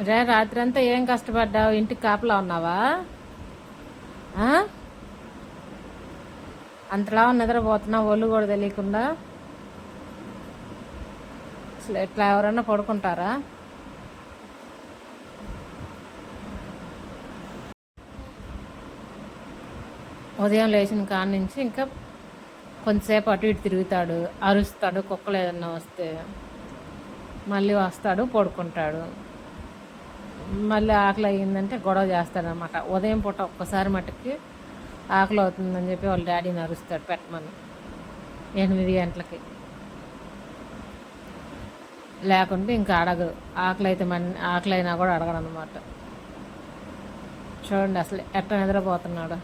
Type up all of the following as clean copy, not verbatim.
రే రాత్రి అంతా ఏం కష్టపడ్డావు? ఇంటికి కాపలా ఉన్నావా? అంతలా నిద్రపోతున్నావు ఒళ్ళు కూడా తెలియకుండా. అసలు ఇట్లా ఎవరన్నా పడుకుంటారా? ఉదయం లేచిన కాడ నుంచి ఇంకా కొంతసేపు అటు ఇటు తిరుగుతాడు, అరుస్తాడు కుక్కలు ఏదన్నా వస్తే, మళ్ళీ వస్తాడు పడుకుంటాడు. మళ్ళీ ఆకలి అయ్యిందంటే గొడవ చేస్తాడనమాట. ఉదయం పూట ఒక్కసారి మట్టుకి ఆకలి అవుతుందని చెప్పి వాళ్ళ డాడీని అరుస్తాడు పెట్టమని 8 గంటలకి. లేకుంటే ఇంకా అడగదు. ఆకలి అయినా కూడా అడగడు అనమాట. చూడండి అసలు ఎట్లా నిద్రపోతున్నాడు.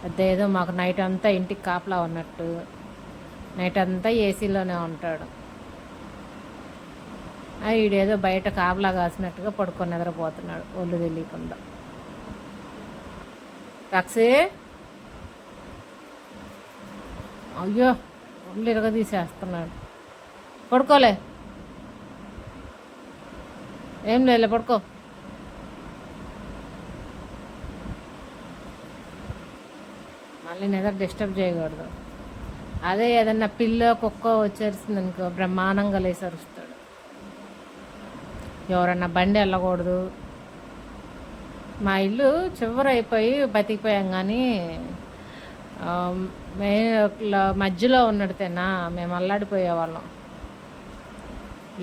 అదేదో మాకు నైట్ అంతా ఇంటికి కాపలా ఉన్నట్టు నైట్ అంతా ఏసీలోనే ఉంటాడు. వీడేదో బయట కాపలా కాసినట్టుగా పడుకొని నిద్రపోతున్నాడు ఒళ్ళు తెలియకుండా. రక్సీ, అయ్యో ఒళ్ళు ఇరగదీసేస్తున్నాడు. పడుకోలే, ఏం లేదు పడుకో. మళ్ళీ నిద్ర డిస్టర్బ్ చేయకూడదు. అదే ఏదన్నా పిల్ల కుక్క వచ్చేసింది అనుకో బ్రహ్మాండంగా లేసి అరుస్తాడు. ఎవరన్నా బండి వెళ్ళకూడదు. మా ఇల్లు చివరైపోయి బతికిపోయాం కానీ మధ్యలో ఉన్నడితేనా మేము అల్లాడిపోయేవాళ్ళం.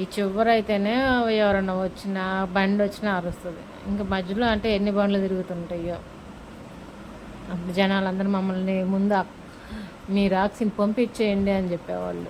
ఈ చివరైతేనే ఎవరన్నా వచ్చినా బండి వచ్చినా అరుస్తుంది. ఇంకా మధ్యలో అంటే ఎన్ని బండ్లు తిరుగుతుంటాయో. అప్పుడు జనాలందరూ మమ్మల్ని ముందు మీరు ఆక్సిని పంపించేయండి అని చెప్పేవాళ్ళు.